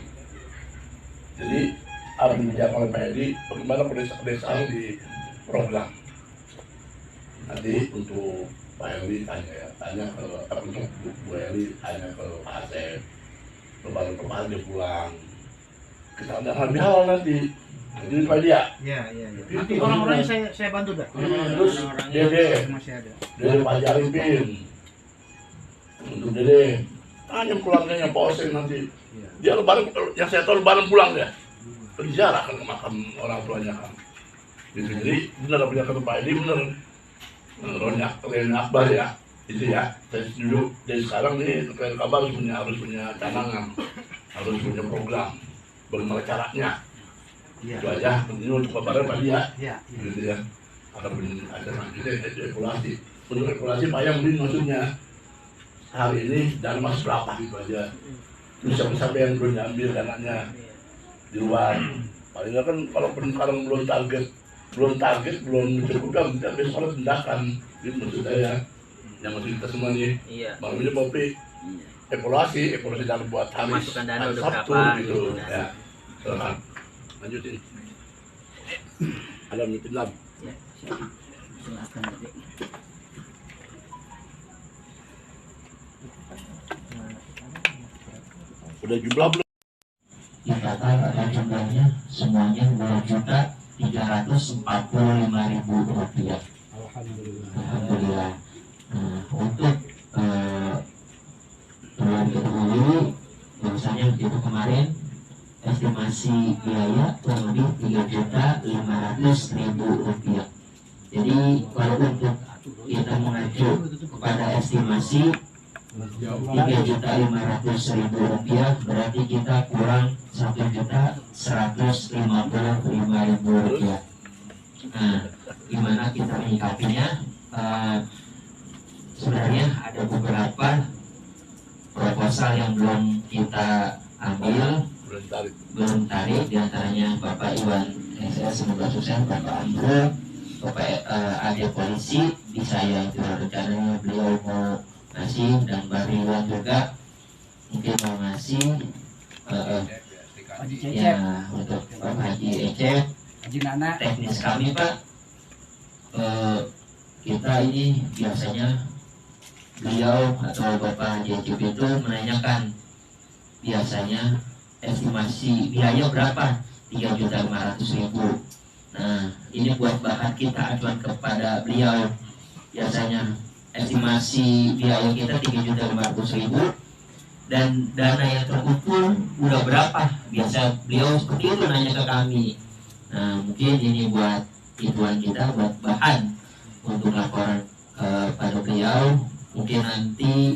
Jadi harus dijaga oleh Pak Edi bagaimana pedesaan di program. Nanti untuk Pak Eli tanya ke Bu Eli, tanya ke Pak Asep. Lebaran dia pulang. Kita ada lebih hal nanti. Jadi Pak dia. Iya. Nanti Orang-orangnya saya bantu dah. Terus Dede Masih ada. Pak Jaripin. Untuk Dede tanya pulangnya yang Pak Oseng nanti. Dia lebaran, yang saya tahu lebaran pulang dia. Berziarah kan ke makam orang tuanya kan. Gitu. Jadi benar punya kata Pak Edi benar. Ren Akbar ya. Itu ya. Saya dulu dari sekarang nih Ren Akbar harus punya cadangan, harus punya program. Bagaimana caranya? Itu aja. Ini untuk lebaran Pak dia. Gitu ya. Ada selanjutnya itu evaluasi. Untuk evaluasi Pak yang beli maksudnya. Hari ini dana masih berapa gitu aja. Terus siapa yang belum diambil dananya di luar. Paling nggak kan kalau sekarang belum target, belum mencukupkan, kita besok tindakan. Itu maksud saya. Yang maksud kita semua nih. Bang ini Bopi evaluasi dana buat hari Masukkan dana udah Sabtu berapa gitu. gitu. Ya. Silakan. Lanjutin. Ada meeting lab. Udah jumlah belum? Di total ada jumlahnya semuanya 2.345.000 rupiah. Alhamdulillah. Nah, untuk terlebih dahulu bahwasanya itu kemarin estimasi biaya kurang lebih 3.500.000 rupiah. Jadi kalau untuk kita mengacu kepada estimasi 3.500.000 rupiah berarti kita kurang 1.155.000 rupiah. Nah, gimana kita menyikapinya? Sebenarnya ada beberapa proposal yang belum kita ambil, belum tarik, diantaranya Bapak Iwan SS, semoga sukses, Bapak Andro, Bapak ada polisi di saya itu rencananya beliau mau ngasih, dan Mbak Ridwan juga mungkin mau ngasih ya untuk Pak Haji Ecep, teknis kami Pak. Kita ini biasanya beliau atau Bapak Haji Ecep itu menanyakan biasanya estimasi biaya berapa, 3.500.000. Nah, ini buat bahan kita ajuan kepada beliau. Biasanya estimasi biaya kita 3.500.000 dan dana yang terkumpul udah berapa? Biasa beliau seperti itu nanya ke kami. Nah, mungkin ini buat hitungan kita, buat bahan untuk laporan pada beliau. Mungkin nanti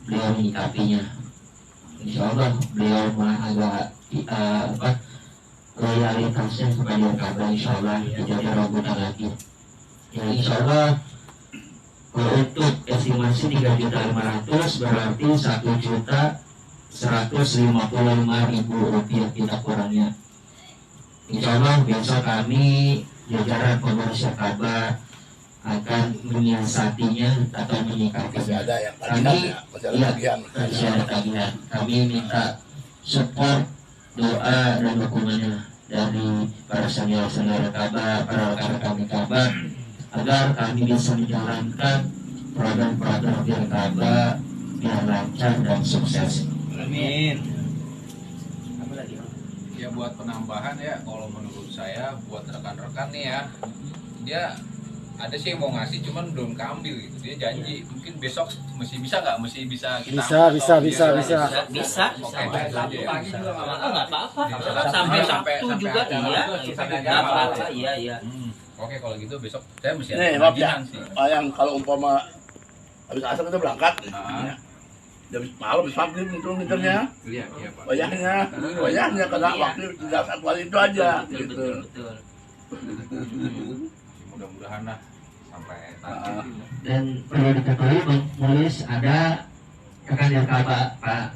beliau menyikapinya. Insya Allah beliau agak loyalitasnya kepada kabar, insya Allah tidak ada ragutan lagi. Ya, insya Allah untuk estimasi 3.500.000 berarti 1.155.000 rupiah kita kurangnya. Insya Allah besok kami jajaran pemerintah kabar akan menyiasatinya atau menyikapi. Masih ada yang Kami masih ada tagihan. Kami minta support, doa dan dukungannya dari para senior-senior kabar, para rekan kami kabar, agar kami bisa menjalankan program-program biar kabar biar lancar dan sukses. Amin. Ya buat penambahan ya, kalau menurut saya buat rekan-rekan nih ya, dia ada sih yang mau ngasih cuman belum keambil gitu. Dia janji mungkin besok mesti bisa nggak? Mesti bisa kita Bisa. Oke, aja ya. Nggak apa-apa. Sampai Sabtu juga iya. Nggak apa-apa, iya. Oke, kalau gitu besok saya mesti Nih, ada maaf ya. tagihan sih. Yang kalau umpama habis asar kita berangkat, Ah. habis malam habis maghrib itu nginternya, Iya, Pak. wayahnya karena waktu tidak satu kali itu aja, gitu. Betul. Mudah-mudahan lah sampai target. Dan perlu diketahui Bang Mulis, ada rekan Irkaba Pak,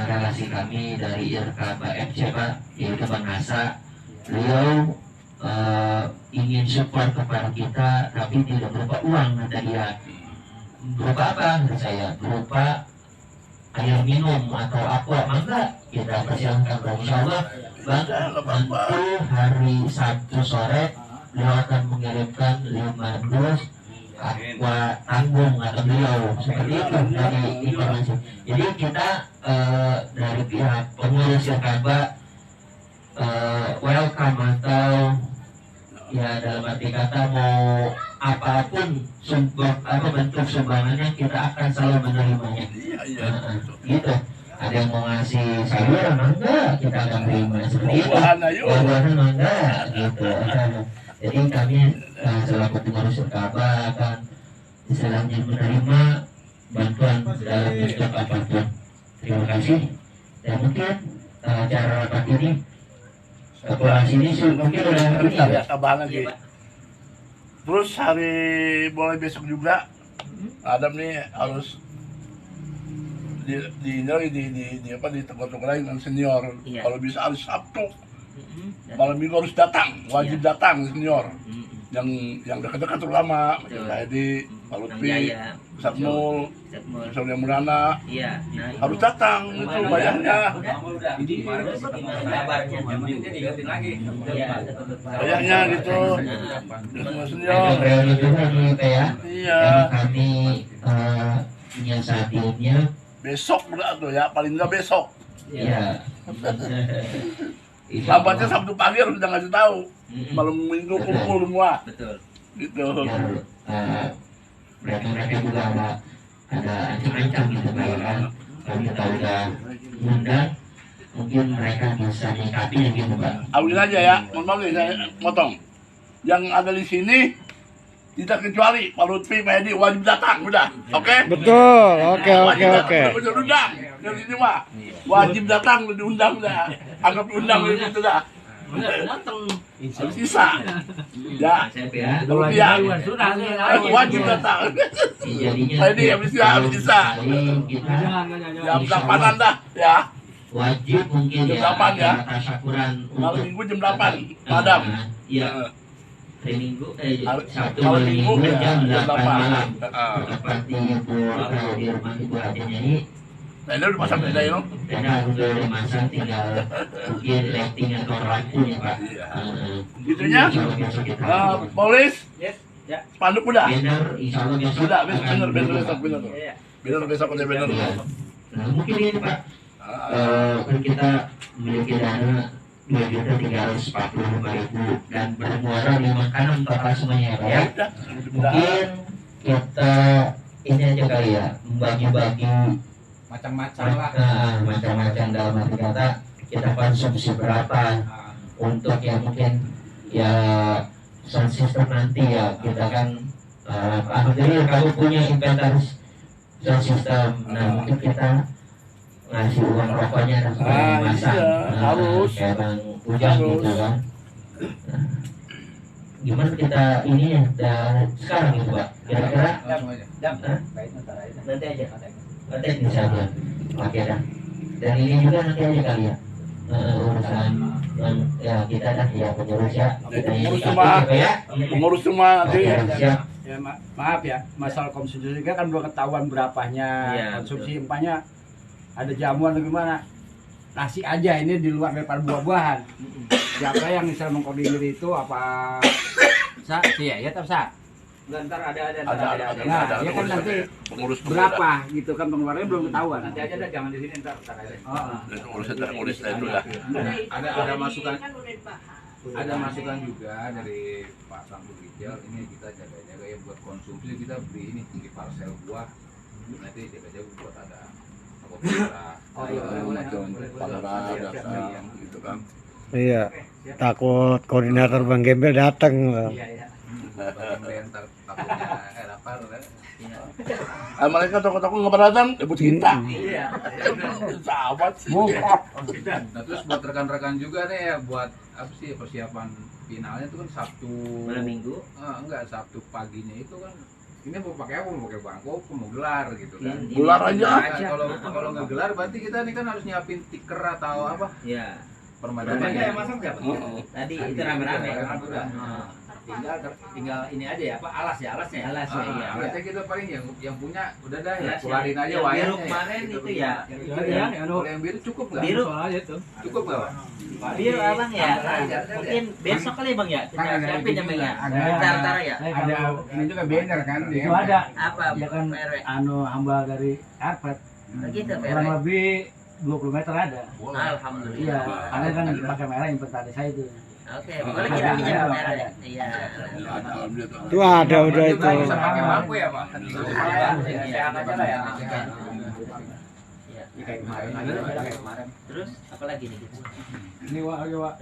relasi kami dari Irkaba FC Pak, yaitu Bang Nasa, beliau ingin support kepada kita, tapi tidak berupa uang, kata dia. Berupa apa? Kata saya, berupa air minum atau aqua. Mangga kita persilahkan, Bang. Insya Allah nanti hari Sabtu sore beliau akan mengirimkan 5 dus aqua tanggung atau beliau, seperti itu dari informasi. Jadi kita dari pihak pengurus Irkaba welcome, atau ya dalam arti kata mau apapun bentuk sumbangannya kita akan selalu menerimanya. Gitu. Ada yang mau ngasih sayuran, mangga kita akan terima, seperti itu. Buah-buahan mangga gitu. Jadi kami selaku pengurus Irkaba akan istilahnya menerima bantuan dalam bentuk apapun. Terima kasih. Dan mungkin cara rapat ini kalkulasi ini mungkin udah ngerti ya. Tambahan lagi. Terus hari mulai besok juga Adam nih harus di tempat lain dengan senior. Iya. Kalau bisa hari Sabtu, malam minggu harus datang, wajib datang senior. Yang dekat-dekat terutama, Betul. Pak Edi, Pak Lutfi, Jaya, Satmul, Saudara Murana, iya, harus datang itu bayarnya. Jadi kabarnya Bayarnya gitu. Semua senior. Ada reuni juga nih Pak ya. Iya. Yang kami menyiasatinya. Besok berat tuh ya, paling nggak besok. Iya. Lambatnya Sabtu pagi harus udah ngasih tahu. Malam minggu kumpul semua. Betul. Gitu. Biar mereka juga ada ancam-ancam gitu Pak ya kan. Kalau kita udah undang, mungkin mereka bisa nyikapi gitu Pak. Awin aja ya, mohon maaf nih saya motong. Yang ada di sini tidak kecuali Pak Lutfi, Pak Edi wajib datang, udah, oke? Betul, oke. Udah undang, dari sini mah wajib datang, udah diundang udah, anggap undang gitu dah. Harus bisa, ya. Kalau dia wajib datang. Pak Edi harus bisa. Jam 8-an dah, ya. Wajib mungkin Jam ya. 8 ya. Tasyakuran Malam minggu jam 8, Madam. Iya. Hari Minggu, Sabtu Malam malam Minggu, Minggu jam jam 8 malam. 8. Seperti Ibu di rumah Ibu Adenya ini. Nah, ini udah pasang beda ya, Karena udah dimasang, tinggal mungkin lighting atau lampunya Pak. Iya. Gitunya, Besok kita polis, spanduk udah. banner, insya Allah besok. Udah, besok akan bener berubah. besok bener. Bener besok udah bener. Iya. Nah, mungkin ini Pak, kan kita memiliki dana 2.345.000 dan bermuara di makanan total semuanya Pak ya. Udah, Mungkin kita ini aja kali ya, membagi-bagi Macam-macam lah. macam-macam dalam arti kata kita konsumsi berapa untuk yang mungkin ya sound system nanti ya kita kan alhamdulillah kalau punya inventaris sound system, nah mungkin kita ngasih uang rokoknya dan masak harus. kayak Bang Ujang gitu kan. Nah, gimana kita ini ya sekarang gitu Pak, kira-kira nanti aja teknis aja. Oke dah. Dan ini juga nanti aja kali ya. Urusan ya kita dah ya pengurus ya. Pengurus semua nanti. Siap. Ya maaf ya, masalah konsumsi kan belum ketahuan berapanya Iya, konsumsi empahnya, ada jamuan atau gimana. Nasi aja ini di luar daripada buah-buahan. Siapa yang bisa mengkoordinir itu apa? Iya ya, tapi Ntar ada. Nah, ya kan nanti Pengurus berapa gitu kan pengeluarannya belum ketahuan. Nanti aja dah, jangan di sini ntar aja. Pengurus itu lah. Ada masukan. Ada masukan juga dari Pak Samsul Rijal, ini kita jaga-jaga ya buat konsumsi, kita beli ini tinggi parcel buah, nanti jaga-jaga buat ada gitu kan. Iya. Takut koordinator Bang Gembel datang. ntar takutnya lapar kan. Mereka toko-toko nggak pernah datang, debut kita. Iya. Sahabat sih. Nah terus buat rekan-rekan juga nih ya, buat apa sih persiapan finalnya itu kan Sabtu Malam Minggu. enggak, Sabtu paginya itu kan ini mau pakai apa, mau pakai bangkok, mau gelar gitu kan. Gelar aja. Kalau nggak gelar berarti kita nih kan harus nyiapin tiker atau apa Iya. permadani. yang masak siapa? Tadi itu rame-rame. Tinggal ini aja ya, apa alasnya. Alas ya, iya. Alatnya kita paling yang punya udah dah ya, Alas keluarin aja yang biru wayarnya. kemarin Gitu. itu ya. Kalau yang biru cukup nggak? Biru. Cukup nggak, Pak? Biru abang ya. Mungkin besok kali bang ya. Kita siapin ya bang ya. Ntar ya. Ada ini juga banner kan, Itu ada. Apa? Ya kan Pak RW? hamba dari Karpet. Begitu Pak Kurang RW. lebih 20 meter ada. Alhamdulillah. Iya, ada kan pakai merah inventaris saya itu. Oke, boleh kita pinjam Pak RW. Iya. Itu ada udah itu. Bisa pakai bangku ya, Pak? Sehat aja lah ya. Iya. Kayak kemarin. Terus apa lagi nih kita? Ini Wak, itu Wak.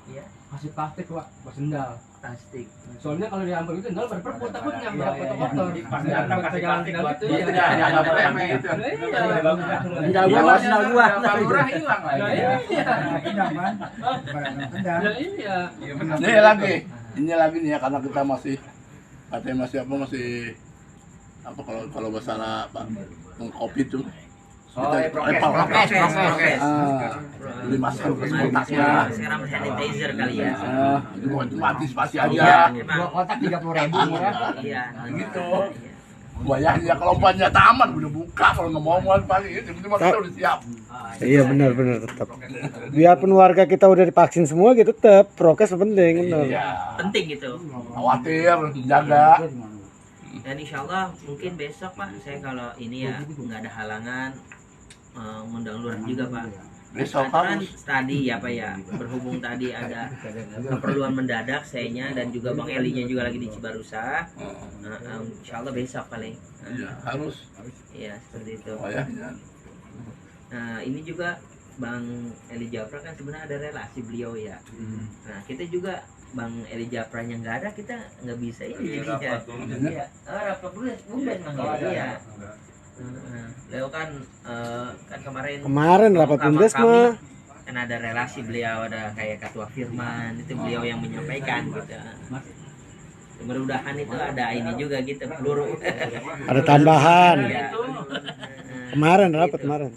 Iya. Masih plastik Wak, buat sendal. Plastik. Soalnya kalau diambil itu sendal berperput takutnya Iya, kotor. pas datang kasih plastik buat Iya. Itu dah, dianggap remeh itu. Sendal gua Mas, sendal gua. Pak Lurah hilang lagi. Iya. Ini lagi nih ya, karena kita masih katanya masih apa kalau masalah kopi itu Prokes. beli masker Sekarang sanitizer kali ya. itu antisipasi Iya, aja emang. 2 kotak 30.000 murah. Iya. gitu. Bayarnya kalau banyak taman udah buka, kalau nggak mau paling itu cuma kita udah siap. Iya benar tetap. Biarpun warga kita udah divaksin semua gitu, tetap prokes penting benar. Iya. Penting gitu. Khawatir, jaga. Dan insya Allah mungkin besok Pak, saya kalau ini ya nggak ada halangan ngundang lurah juga Pak. Besok Aturan harus. tadi ya Pak ya, berhubung tadi ada keperluan mendadak sayanya dan juga Bang Elinya juga lagi di Cibarusa. Insya Allah besok paling. Iya, harus. Iya seperti itu. Bayarnya. Nah ini juga Bang Eli Japra kan sebenarnya ada relasi beliau ya. Nah kita juga Bang Eli Japranya nggak ada, kita nggak bisa ini jadinya. Iya. Rapat dulu bukan Bang Eli ya. Beliau kan kemarin rapat kamar Bundes kami, mah. kan ada relasi beliau, ada kayak ketua firman itu beliau yang menyampaikan gitu. Mudah-mudahan itu ada ini juga gitu peluru. Ada tambahan. Ya. Kemarin rapat kemarin.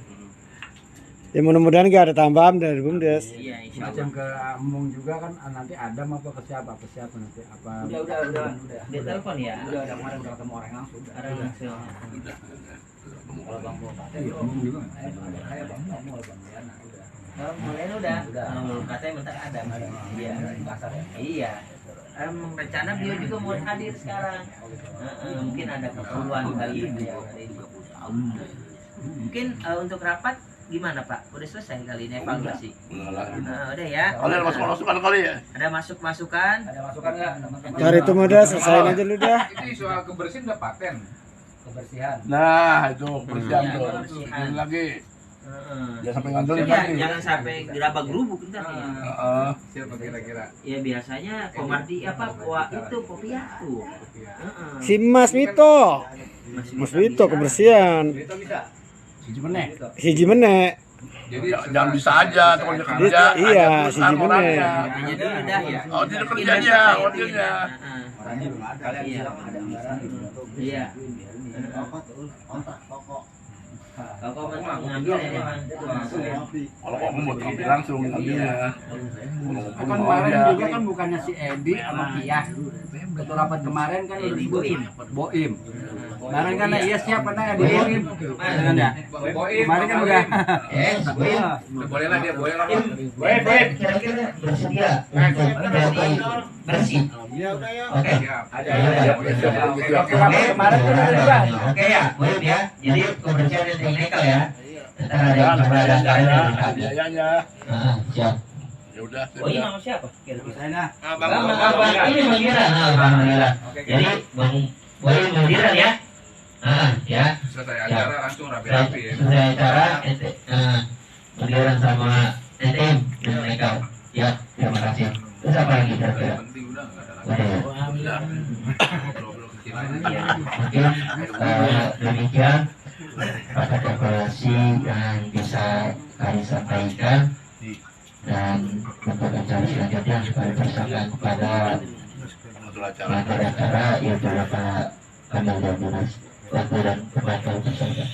Ya mudah-mudahan gak ada tambahan dari Bumdes. Iya, insya Macam Allah. ke Amung juga kan nanti Adam apa ke siapa nanti apa. Udah. Dia telepon ya. Udah kemarin udah ketemu orang langsung. Ada langsung. Kalau Bang Boba Amung juga. Saya Bang Boba udah. Mulai udah. Katanya bentar ada. Iya. Pasar ya. Iya. Rencana beliau juga mau hadir sekarang. Mungkin ada keperluan kali beliau hari ini. Mungkin untuk rapat gimana Pak? Udah selesai kali ini evaluasi? Udah ya. Kalian masuk-masukan kali ya? Ada masukan? Ada masukan nggak? Cari itu mudah, selesain aja lu dah. Itu soal kebersihan udah paten. Kebersihan. Nah, itu kebersihan Iya, tuh. kebersihan. Ini lagi. Jangan sampai ngandelin Ya, lagi. jangan sampai gerabak gerubuk ntar ya. Heeh. Siapa kira-kira? Ya biasanya Komardi apa itu Kopiatu. Si Mas Mito. Mas Mito kebersihan. Itu bisa. Hiji meneh. Jadi Jangan bisa aja tuh kerja. Iya, Ada si perusahaan Jimene. orangnya. Hanya dulu dah ya. Oh, tidak kerjanya, Investasi ordernya. Orangnya belum ada. Kalian Iya. bilang ada anggaran. Iya. Kau mengambil ya memang. Kalau kamu mau ambil langsung ambilnya. Kan kemarin juga kan bukannya si Edi sama Piyah. Betul rapat kemarin kan Edi udah Boim. Kemarin kan iya siap karena Edi Boim. Kan ya? Boim. Kemarin kan udah. Boleh lah dia, boleh lah. Boim, kira-kira bersedia bersih. Oke. Ada. Kemarin kan udah dibahas. Oke ya, Boim ya. Jadi kebersihan dan teknikal ya. Ntar ada yang keberadaan kalian. Biayanya. Siap. Ya udah. Oh ini nama siapa? Kira-kira. Saya Ini Bang Giran. Bang Giran. Jadi Bang Boim Bang Giran ya. Ya. Selesai acara langsung rapi-rapi ya. Selesai acara, Bang Giran sama TTM dan mereka. Ya, terima kasih. Terus apa lagi kira-kira? Penting udah enggak ada lagi. Udah. Ngobrol kecil aja. Ya, mungkin demikian rapat evaluasi yang bisa kami sampaikan, dan untuk acara selanjutnya kami persilakan kepada Satu acara. pengantar acara yaitu Bapak kami beras waktu dan tenaga bersama.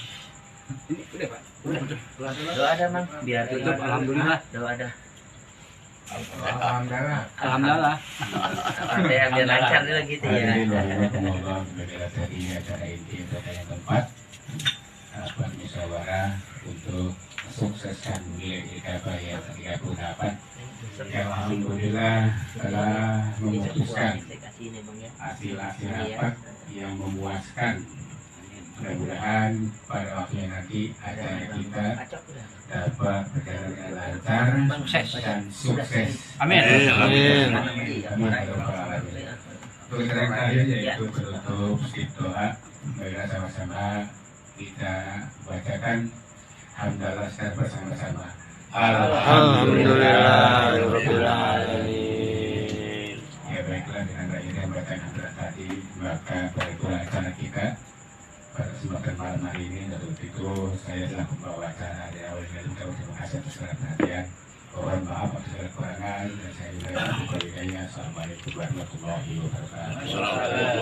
Ini udah Pak. Doa ada mang, biar Tutup, alhamdulillah. Doa ada. Alhamdulillah. Apa yang biar lancar dulu gitu ya. Hadirin warahmatullahi wabarakatuh. Dari acara inti pada yang keempat, rapat musyawarah untuk sukseskan wilayah IKP yang 38 yang alhamdulillah telah memutuskan hasil-hasil rapat yang memuaskan. Mudah-mudahan pada waktunya nanti acara kita dapat berjalan dengan lancar dan sukses. Amin. Amin. Amin. Untuk yang terakhir yaitu penutup doa, marilah sama-sama kita bacakan hamdalah secara bersama-sama. Alhamdulillahirabbil alamin. Ya baiklah, dengan akhirnya bacaan hamdalah tadi maka baiklah acara kita pada kesempatan malam hari ini. Untuk itu saya telah membawa acara dari awal hingga akhir. Terima kasih atas segala perhatian. Mohon maaf atas segala kekurangan dan saya juga Assalamualaikum warahmatullahi wabarakatuh.